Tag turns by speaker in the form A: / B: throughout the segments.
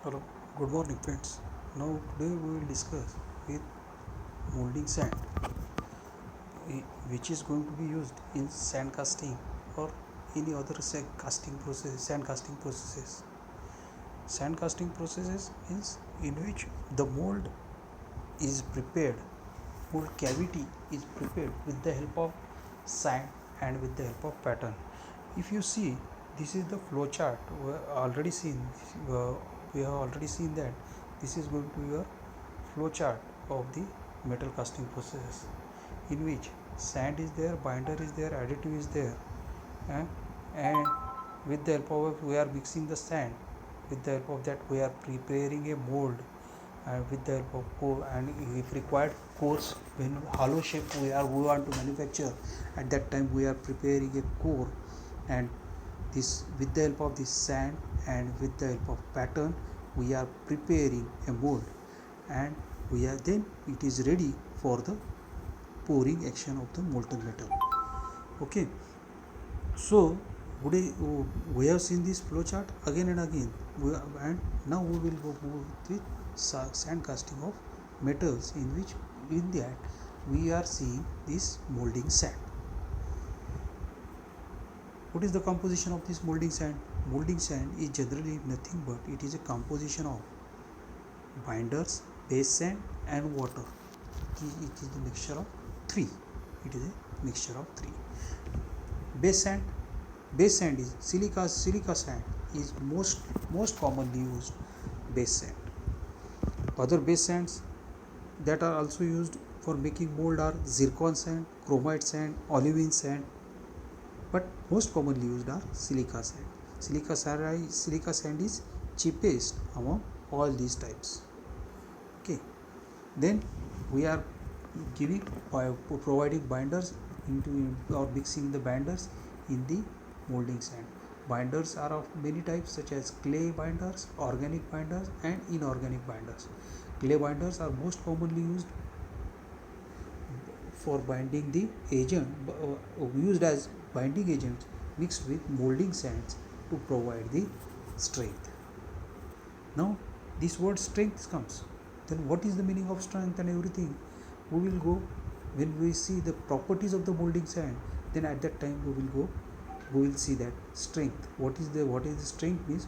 A: Hello, good morning friends. Now today we will discuss with molding sand, which is going to be used in sand casting or any other casting process, sand casting processes. Sand casting processes is in which the mold is prepared, mold cavity is prepared with the help of sand and with the help of pattern. If you see, this is the flow chart we have already seen. uh, we have already seen that this is going to be a flow chart of the metal casting processes, in which sand is there, binder is there, additive is there, eh? And with the help of we are mixing the sand. With the help of that we are preparing a mold, and with the help of core, and if required cores, when hollow shape we want to manufacture, at that time we are preparing a core. And this, with the help of this sand and with the help of pattern, we are preparing a mold, and we are then it is ready for the pouring action of the molten metal. Okay, so we have seen this flow chart again and again, and now we will go with sand casting of metals, in which in that we are seeing this molding sand. What is the composition of this molding sand? Molding sand is generally nothing but it is a composition of binders, base sand and water. It is the mixture of three. It is a mixture of three. Base sand. Base sand is silica sand is most commonly used base sand. Other base sands that are also used for making mold are zircon sand, chromite sand, olivine sand, but most commonly used are silica sand. Silica sand is cheapest among all these types. Okay, then we are giving providing binders into or mixing the binders in the molding sand. Binders are of many types, such as clay binders, organic binders and inorganic binders. Clay binders are most commonly used for binding the agent, used as binding agents mixed with molding sands to provide the strength. Now this word strength comes, then what is the meaning of strength and everything? We will go when we see the properties of the molding sand, then at that time we will see that strength. What is the strength means,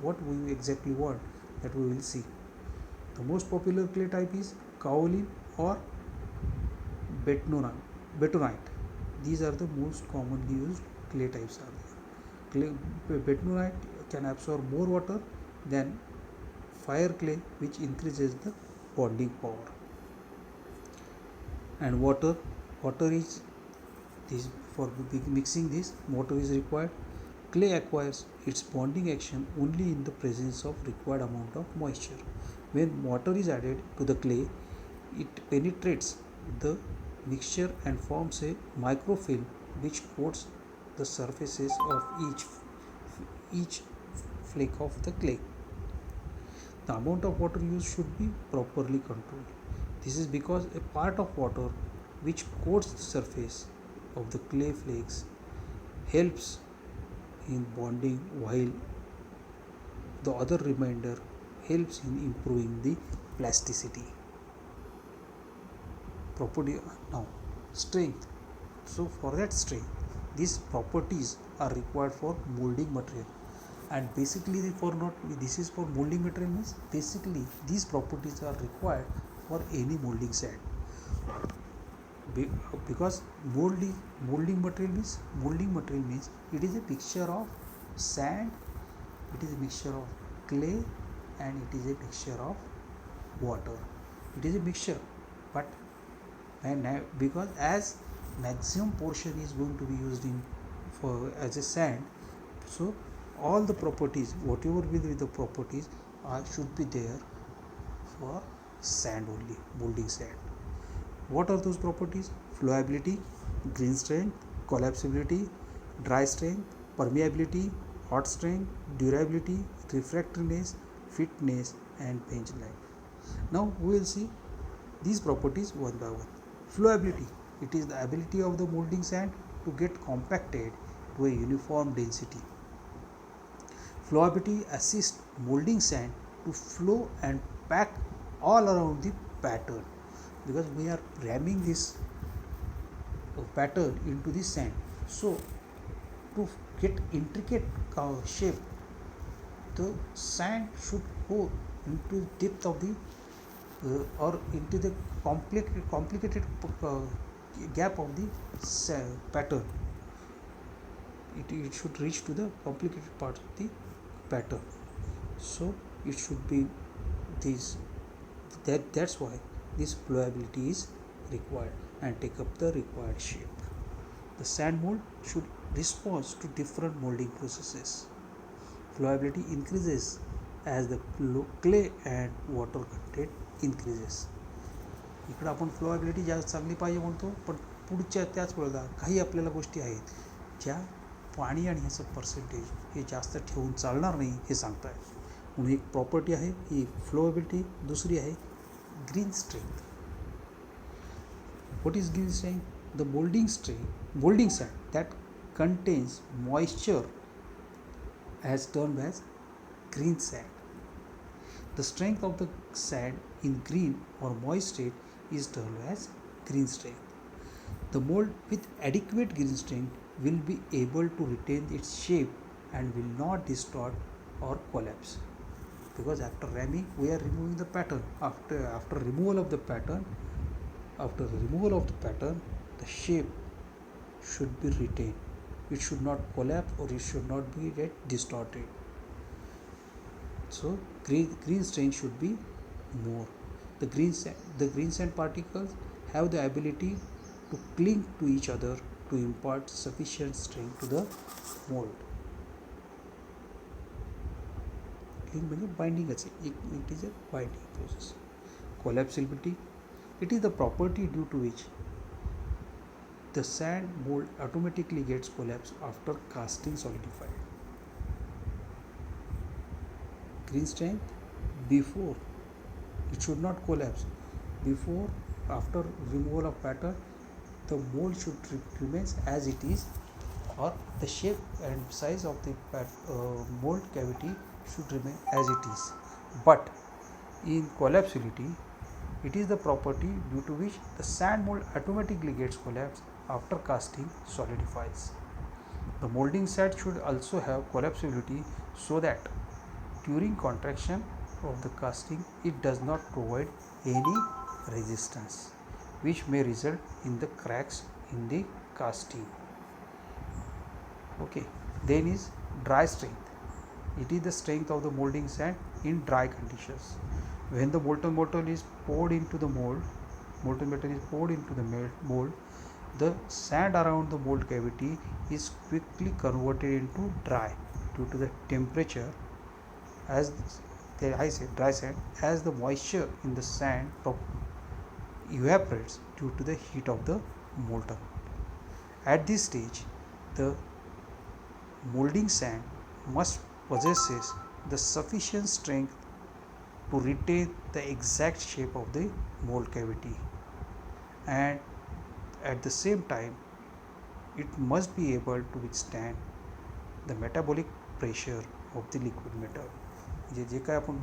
A: what we exactly want, that we will see. The most popular clay type is kaolin or bentonite. These are the most commonly used clay types are there. Bentonite can absorb more water than fire clay, which increases the bonding power. And water is this, for mixing this water is required. Clay acquires its bonding action only in the presence of required amount of moisture. When water is added to the clay, it penetrates the mixture and forms a microfilm which coats the surfaces of each flake of the clay. The amount of water used should be properly controlled. This is because a part of water which coats the surface of the clay flakes helps in bonding, while the other remainder helps in improving the plasticity. Property now, strength. So for that strength, these properties are required for molding material, and basically for not this is for molding material means basically these properties are required for any molding sand. Because molding material means it is a mixture of sand, it is a mixture of clay, and it is a mixture of water. It is a mixture, but because as maximum portion is going to be used in for as a sand, so all the properties, whatever will be the properties, should be there for sand only, molding sand. What are those properties? Flowability, green strength, collapsibility, dry strength, permeability, hot strength, durability, refractoriness, fitness, and bench life. Now we will see these properties one by one. Flowability, it is the ability of the molding sand to get compacted to a uniform density. Flowability assists molding sand to flow and pack all around the pattern, because we are ramming this pattern into the sand. So to get intricate shape, the sand should go into the depth of the or into the complicated gap of the pattern. It should reach to the complicated part of the pattern. So it should be this. That's why this flowability is required and take up the required shape. The sand mold should respond to different molding processes. Flowability increases as the clay and water content increases. इकडं आपण फ्लोॲबिलिटी जास्त चांगली पाहिजे म्हणतो, पण पुढच्या त्याच वेळेला काही आपल्याला गोष्टी आहेत ज्या पाणी आणि ह्याचं पर्सेंटेज हे जास्त ठेवून चालणार नाही हे सांगताय. म्हणून एक प्रॉपर्टी आहे ही फ्लोॲबिलिटी, दुसरी आहे green strength. What is green strength? The moulding sand that contains moisture as termed as green sand. The strength of the sand in green or moist state is termed as green strength. The mold with adequate green strength will be able to retain its shape and will not distort or collapse. Because after ramming we are removing the pattern. After removal of the pattern, the shape should be retained. It should not collapse or it should not be get distorted. So green strength should be more. The green sand particles have the ability to cling to each other to impart sufficient strength to the mold. Cling म्हणजे बाइंडिंगच आहे, it is a binding process. Collapsibility, it is the property due to which the sand mold automatically gets collapsed after casting solidified. Green strength, before it should not collapse. Before, after removal of pattern, the mold should remain as it is, or the shape and size of the mold cavity should remain as it is. But in collapsibility, it is the property due to which the sand mold automatically gets collapsed after casting solidifies. The molding sand should also have collapsibility so that during contraction of the casting it does not provide any resistance, which may result in the cracks in the casting. Okay, then is dry strength. It is the strength of the molding sand in dry conditions. When the molten metal is poured into the mold, the sand around the mold cavity is quickly converted into dry due to the temperature. As I say dry sand, as the moisture in the sand evaporates due to the heat of the molten. At this stage, the molding sand must possesses the sufficient strength to retain the exact shape of the mold cavity, and at the same time it must be able to withstand the metabolic pressure of the liquid metal. जे काय आपण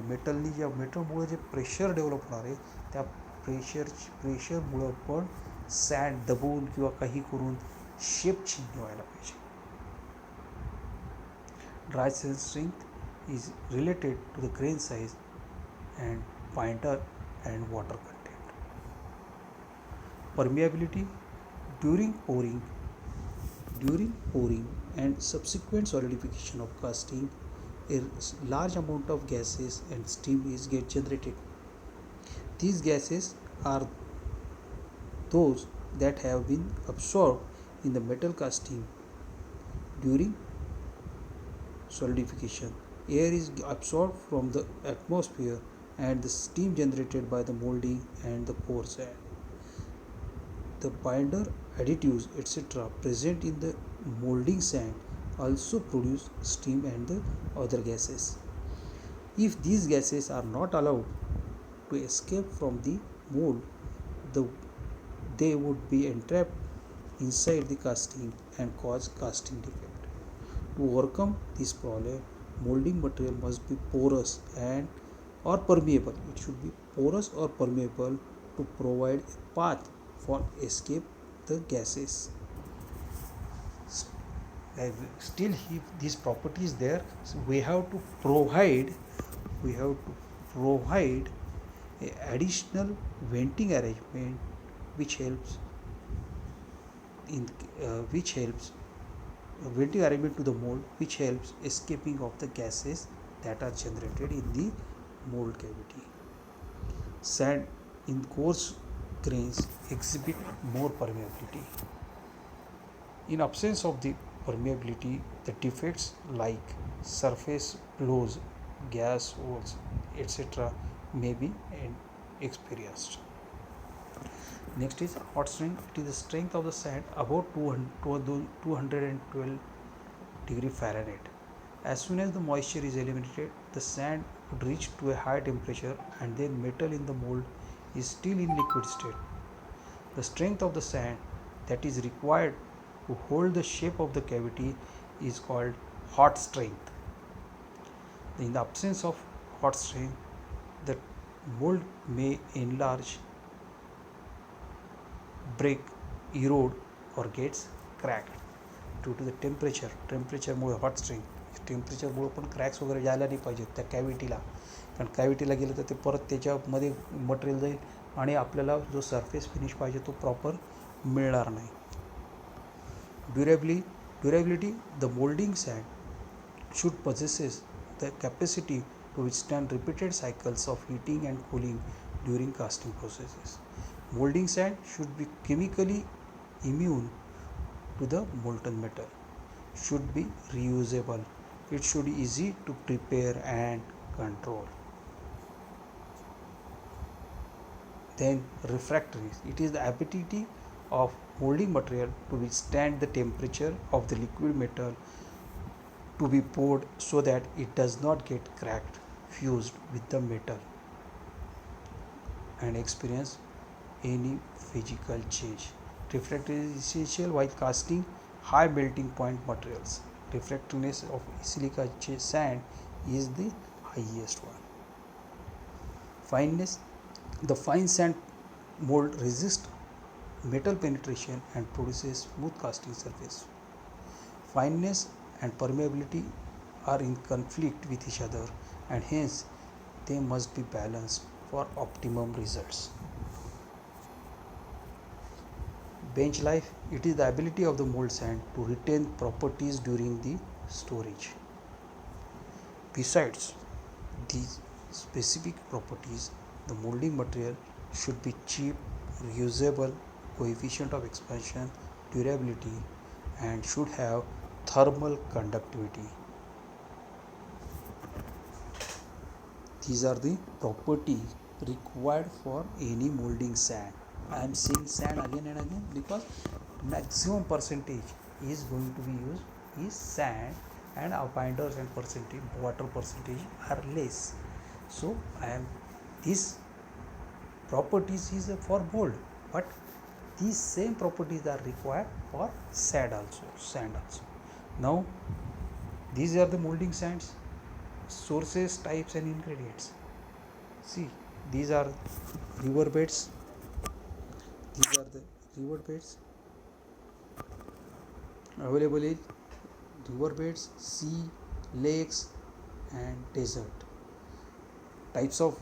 A: मेटलनी ज्या मेटलमुळे जे pressure develop होणार आहे त्या प्रेशरमुळं पण sand दबवून किंवा काही करून शेप चेंज व्हायला पाहिजे. Dry sand strength is related to the grain size and binder and water content. Permeability, during pouring and subsequent solidification of casting, a large amount of gases and steam is get generated. These gases are those that have been absorbed in the metal casting during solidification. Air is absorbed from the atmosphere and the steam generated by the molding and the core sand. The binder, additives, etc. present in the molding sand also produce steam and the other gases. If these gases are not allowed to escape from the mold, they would be entrapped inside the casting and cause casting defect. To overcome this problem, molding material must be porous and or permeable. It should be porous or permeable to provide a path for escape the gases. Still, if this property is there, so we have to provide a additional venting arrangement which helps in which helps venting arrangement to the mold which helps escaping of the gases that are generated in the mold cavity. Sand in coarse grains exhibit more permeability. In absence of the permeability, the defects like surface flows, gas holes, etc. may be experienced. Next is hot strength. It is the strength of the sand above 212 degree Fahrenheit. As soon as the moisture is eliminated, the sand would reach to a high temperature and then metal in the mold is still in liquid state. The strength of the sand that is required to hold the shape of the cavity is called hot strength. In the absence of hot strength, the mold may enlarge, break, erode or gets cracked due to the टेम्परेचरमुळे hot string टेम्परेचरमुळे पण cracks वगैरे जायला नाही पाहिजेत त्या कॅव्हिटीला, कारण कॅव्हिटीला गेलं तर ते परत त्याच्यामध्ये मटेरियल जाईल आणि आपल्याला जो सरफेस फिनिश पाहिजे तो प्रॉपर मिळणार नाही. Durability the moulding sand should possesses the capacity to withstand repeated cycles of heating and cooling during casting processes. Molding sand should be chemically immune to the molten metal, should be reusable, it should be easy to prepare and control. Then refractories, it is the ability of molding material to withstand the temperature of the liquid metal to be poured so that it does not get cracked, fused with the metal and experience any physical change. Refractory is essential while casting high melting point materials. Refractoriness of silica sand is the highest one. Fineness, the fine sand mold resists metal penetration and produces smooth casting surface. Fineness and permeability are in conflict with each other and hence they must be balanced for optimum results. Bench life, it is the ability of the mold sand to retain properties during the storage. Besides these specific properties, the molding material should be cheap, reusable, coefficient of expansion, durability, and should have thermal conductivity. These are the properties required for any molding sand. I am saying sand again and again because maximum percentage is going to be used is sand, and our binders and percentage water percentage are less. So I am this properties is for mold, but these same properties are required for sand also. Now these are the molding sands, sources, types and ingredients. See, these are river beds. These are the river beds available in river beds, sea, lakes and desert. Types of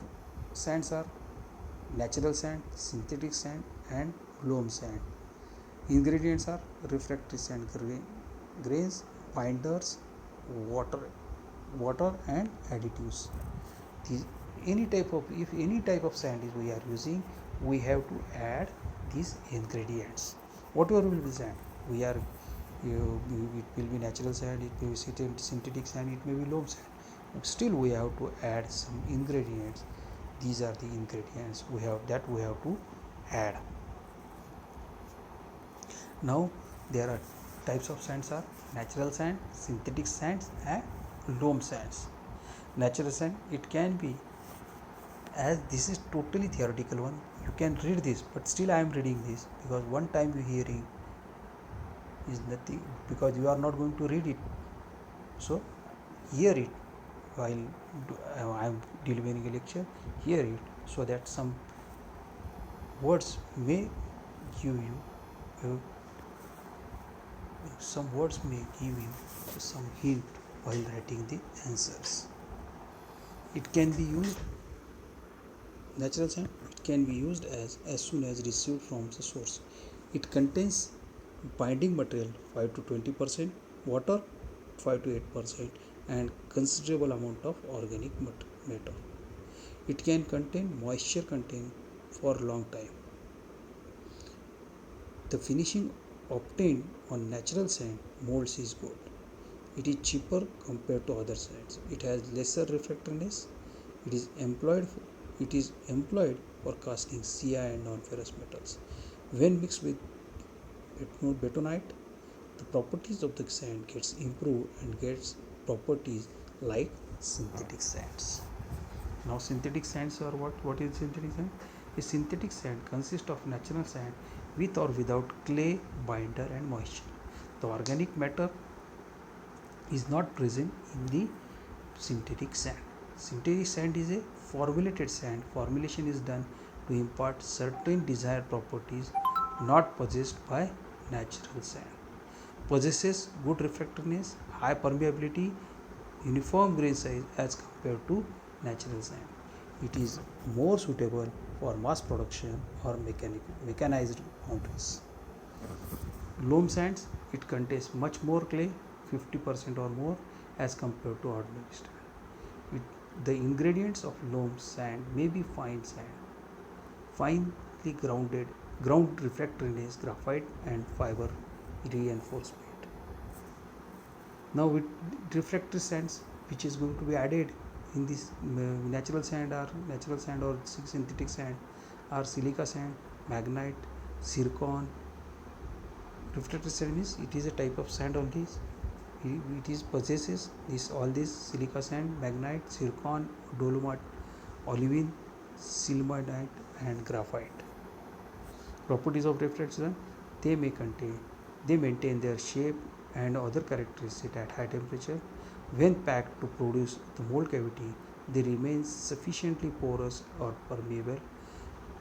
A: sands are natural sand, synthetic sand and loam sand. Ingredients are refractory sand grains, binders, water and additives. If any type of sand is we are using, we have to add these ingredients. Whatever will be sand, it will be natural sand, it may be synthetic sand, it may be loam sand. Still we have to add some ingredients. These are the ingredients we have to add. Now there are types of sands are natural sand, synthetic sands and loam sands. Natural sand, it can be, as this is totally theoretical one, you can read this, but still I am reading this because one time you hearing is nothing, because you are not going to read it So hear it while I am delivering a lecture. Hear it so that some words may give you uh, some hint while writing the answers. It can be used natural sand. It can be used as soon as received from the source. It contains binding material 5 to 20%, water 5 to 8%, and considerable amount of organic matter. It can contain moisture content for a long time. The finishing obtained on natural sand molds is good. It is cheaper compared to other sands. It has lesser refractoriness. It is employed for casting Ci and non-ferrous metals. When mixed with bentonite, the properties of the sand gets improved and gets properties like synthetic sands. Now synthetic sands are what? What is synthetic sand? A synthetic sand consists of natural sand with or without clay, binder and moisture. The organic matter is not present in the synthetic sand. Synthetic sand is a formulated sand. Formulation is done to impart certain desired properties not possessed by natural sand. Possesses good refractoriness, high permeability, uniform grain size as compared to natural sand. It is more suitable for mass production or mechanized foundries. Loam sands, it contains much more clay, 50% or more, as compared to ordinary sand. The ingredients of loam sand may be fine sand, finely ground refractoriness, graphite and fiber reinforcement. Now with refractory sands, which is going to be added in this natural sand or synthetic sand, are silica sand, magnite, zircon. Refractory sand means it is a type of sand only. It is possesses all these silica sand, magnite, zircon, dolomite, olivine, sillimanite and graphite. Properties of refractory sand: they maintain their shape and other characteristics at high temperature. When packed to produce the mold cavity, they remain sufficiently porous or permeable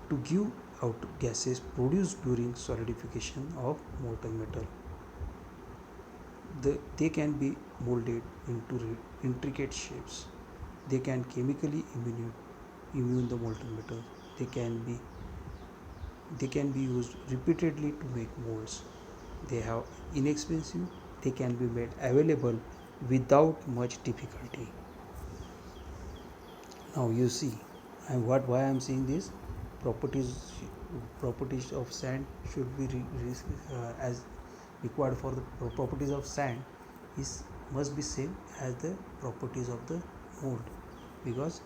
A: to give out gases produced during solidification of molten metal. They can be molded into intricate shapes. They can chemically immune the molten metal. They can be used repeatedly to make molds. They are inexpensive. They can be made available without much difficulty. Now you see, why I am saying this. Properties of sand should be as required for the properties of sand must be same as the properties of the mold, because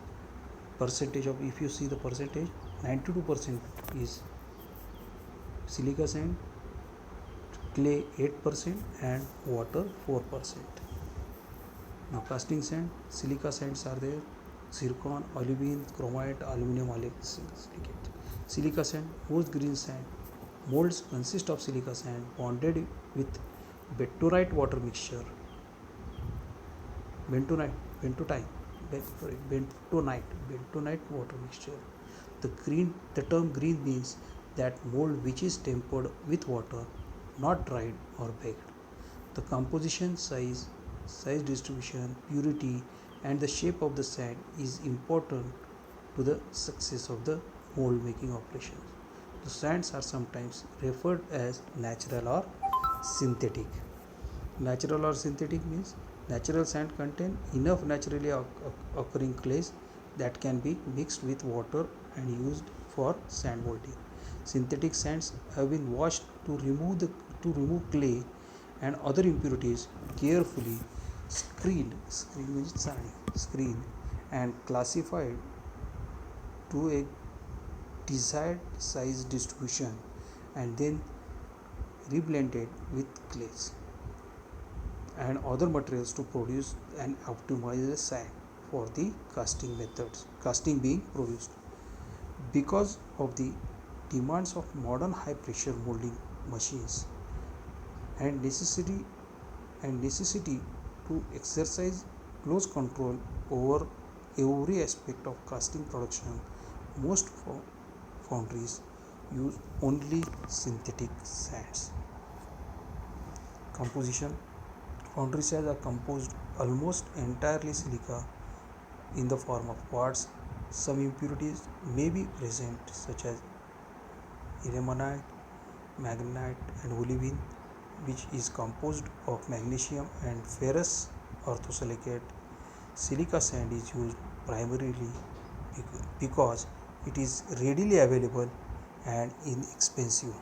A: percentage of, if you see the percentage, 92% is silica sand, clay 8% and water 4%. Now casting sand, silica sands are there: zircon, olivine, chromite, aluminum silicate. Silica sand, most green sand. Molds consist of silica sand bonded with bentonite water mixture. Bentonite water mixture. The term green means that mold which is tempered with water, not dried or baked. The composition, size distribution, purity and the shape of the sand is important to the success of the mold making operation. The sands are sometimes referred as natural or synthetic. Natural or synthetic means natural sand contain enough naturally occurring clays that can be mixed with water and used for sand molding. Synthetic sands have been washed to remove clay and other impurities, carefully screened and classified to a desired size distribution and then reblended with clays and other materials to produce an optimized sand for the casting being produced. Because of the demands of modern high pressure molding machines and necessity to exercise close control over every aspect of casting production, most foundries use only synthetic sands. Composition: foundry sands are composed almost entirely silica in the form of quartz. Some impurities may be present, such as ilmenite, magnetite, and olivine, which is composed of magnesium and ferrous orthosilicate. Silica sand is used primarily because it is readily available and inexpensive.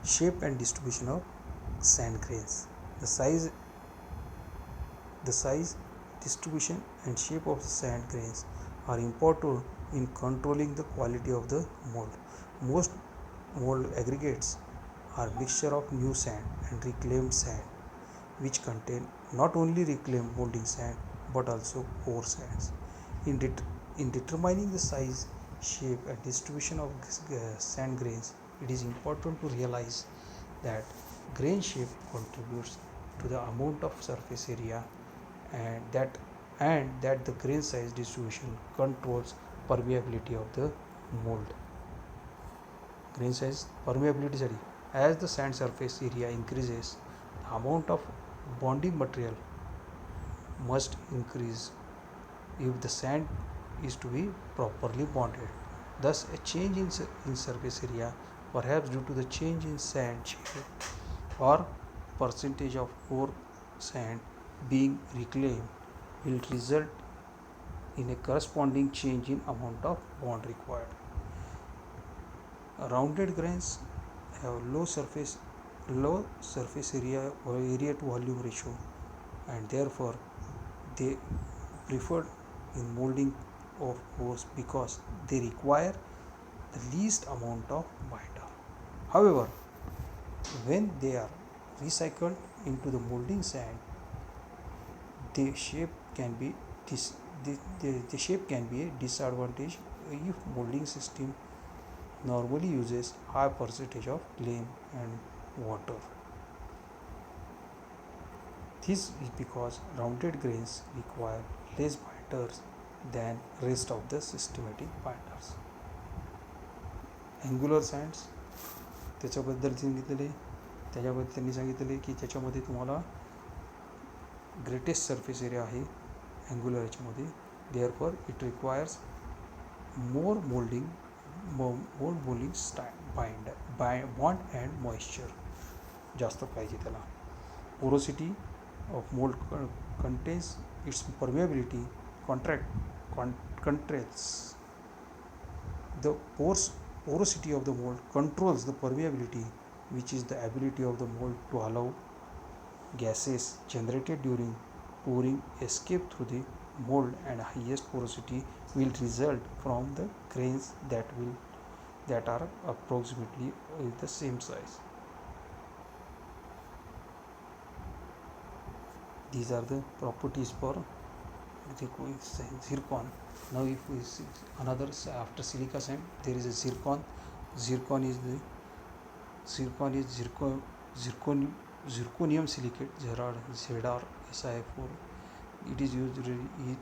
A: Shape and distribution of sand grains. The size, distribution, and shape of the sand grains are important in controlling the quality of the mold. Most mold aggregates are mixture of new sand and reclaimed sand, which contain not only reclaimed molding sand but also core sands. In, in determining the size, shape, and distribution of sand grains, it is important to realize that grain shape contributes to the amount of surface area, and that the grain size distribution controls permeability of the mold. Grain size permeability study: as the sand surface area increases, the amount of bonding material must increase if the sand is to be properly bonded. Thus, a change in surface area, perhaps due to the change in sand shape or percentage of core sand being reclaimed, will result in a corresponding change in amount of bond required. Rounded grains have low surface area or area to volume ratio, and therefore they preferred in molding of cores because they require the least amount of binder. However, when they are recycled into the molding sand, the shape can be the shape can be a disadvantage if molding system normally uses high percentage of clay and water. This is because rounded grains require less binders than rest of the systematic binders. Angular sands त्याच्याबद्दल त्यांनी सांगितलेले की त्याच्यामध्ये तुम्हाला greatest surface area आहे angular याच्यामध्ये, therefore it requires more moulding bond and moisture जास्त पाहिजे त्याला. Porosity of mold contains its permeability controls the porosity of the mold, controls the permeability, which is the ability of the mold to allow gases generated during pouring escape through the mold, and highest porosity will result from the grains that are approximately the same size. These are the properties for zircon. Now if we see another, after silica sand there is a zircon. Zirconium silicate, ZrSi4. It is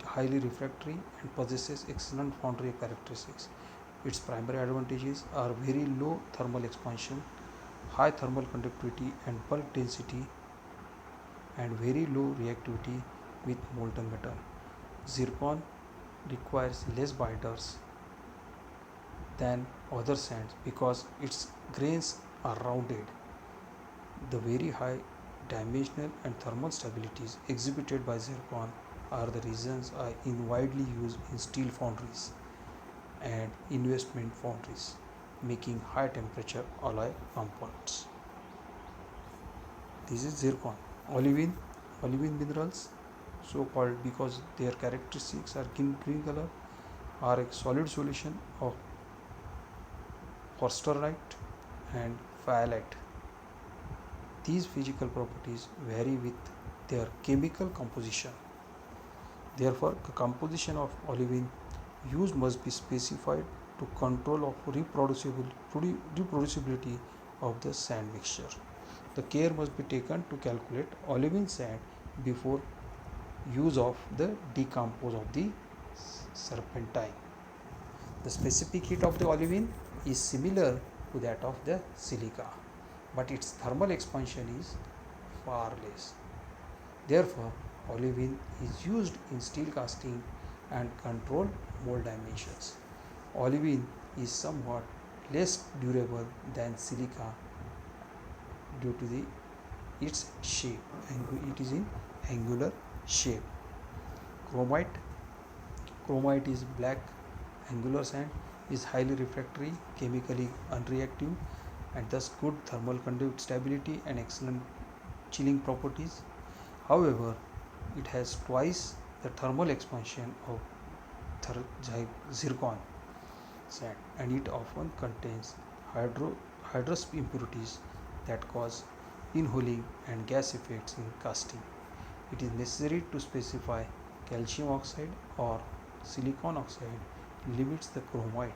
A: highly refractory and possesses excellent foundry characteristics. Its primary advantages are very low thermal expansion, high thermal conductivity and bulk density, and very low reactivity with molten metal. Zircon requires less binders than other sands because its grains are rounded. The very high dimensional and thermal stabilities exhibited by zircon are the reasons in widely used in steel foundries and investment foundries, making high temperature alloy components. This is zircon. Olivine minerals, so called because their characteristics are green color, are a solid solution of forsterite and fayalite. These physical properties vary with their chemical composition. Therefore, the composition of olivine used must be specified to control of reproducibility of the sand mixture. the care must be taken to calculate olivine sand before use of the decompose of the serpentine. The specific heat of the olivine is similar to that of the silica, but its thermal expansion is far less. Therefore, olivine is used in steel casting and control mold dimensions. Olivine is somewhat less durable than silica due to its shape, and it is in angular shape. Chromite. Chromite is black angular sand, is highly refractory, chemically unreactive, and thus good thermal conduct stability and excellent chilling properties. However, it has twice the thermal expansion of zircon sand, and it often contains hydrous impurities that cause inhulling and gas effects in casting. It is necessary to specify calcium oxide or silicon oxide limits the chromite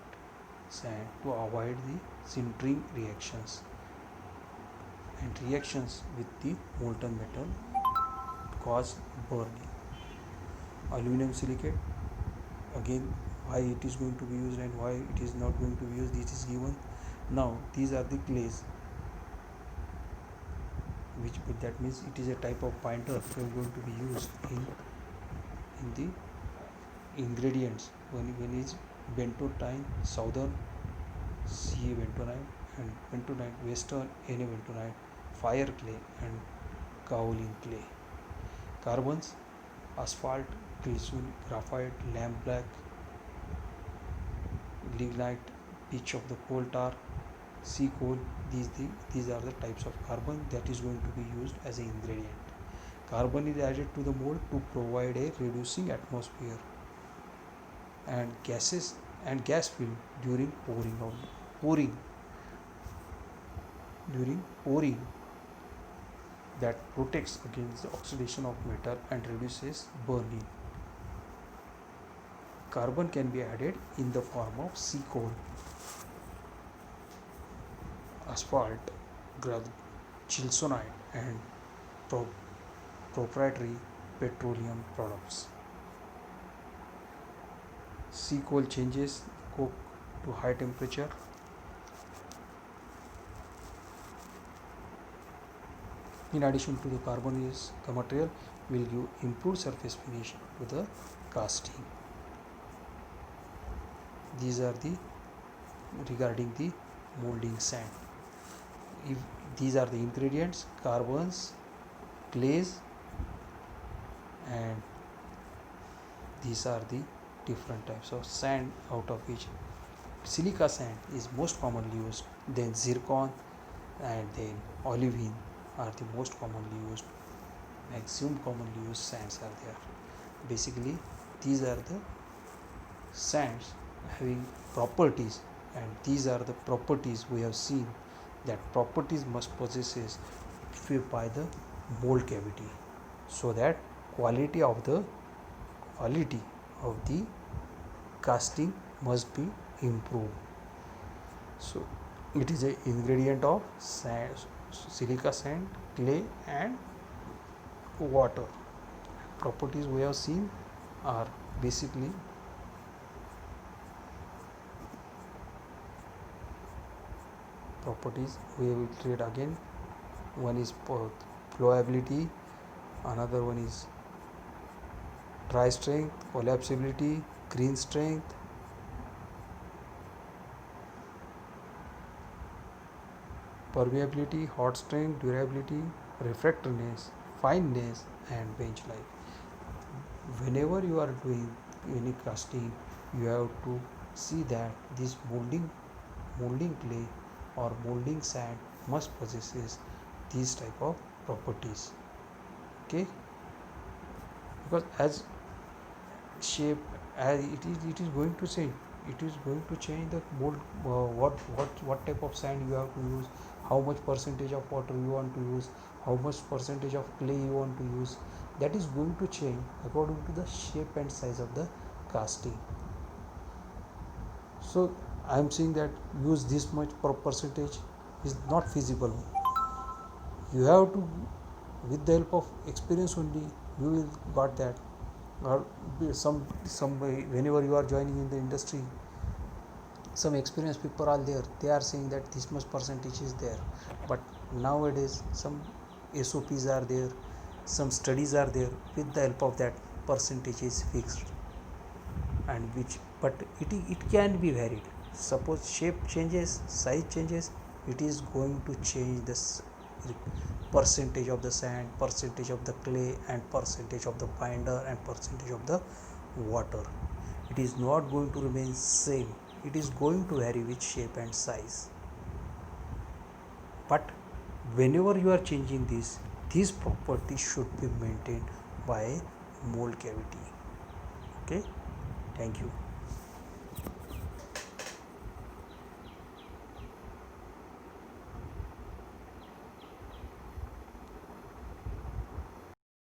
A: sand to avoid the sintering reactions and reactions with the molten metal cause burning. Aluminum silicate, again, why it is going to be used and why it is not going to be used, this is given. Now these are the clays, which that means it is a type of binder that is going to be used in the ingredients. One is bentonite southern Ca bentonite and bentonite western Na bentonite, fire clay and kaolin clay. Carbons, asphalt, glycerine, graphite, lamp black, lignite, pitch of the coal tar, sea coal. These are the types of carbon that is going to be used as an ingredient. Carbon is added to the mold to provide a reducing atmosphere and gases and gas film during pouring that protects against the oxidation of metal and reduces burning. Carbon can be added in the form of sea coal, asphalt, chalcedonite, and proprietary petroleum products. Sea coal changes coke to high temperature. In addition to the carbon, the material will give improved surface finish to the casting. These are the regarding the molding sand. If these are the ingredients: carbons, clays, and these are the different types of sand, out of which silica sand is most commonly used, then zircon and then olivine are the most commonly used. Maximum commonly used sands are there. Basically, these are the sands having properties, and these are the properties we have seen that properties must possesses by the mold cavity, so that quality of the casting must be improved. So it is a ingredient of sand, silica sand, clay and water. Properties we have seen are basically properties we will read again. One is flowability, another one is dry strength, collapsibility, green strength, permeability, hot strength, durability, refractoriness, fineness, and bench life. Whenever you are doing any casting, you have to see that this molding clay or molding sand must possesses these type of properties. Okay, because as shape as it is going to change, the mold. What type of sand you have to use, how much percentage of water you want to use, how much percentage of clay you want to use, that is going to change according to the shape and size of the casting. So I am saying that use this much per percentage is not feasible. you have to, with the help of experience only, you will got that. Or some whenever you are joining in the industry, some experienced people are there, they are saying that this much percentage is there, but nowadays some SOPs are there, some studies are there, with the help of that percentage is fixed, and which, but it can be varied. Suppose shape changes, size changes, it is going to change this percentage of the sand, percentage of the clay, and percentage of the binder, and percentage of the water. It is not going to remain same, it is going to vary with shape and size. But whenever you are changing this, these properties should be maintained by mold cavity. Okay, thank you.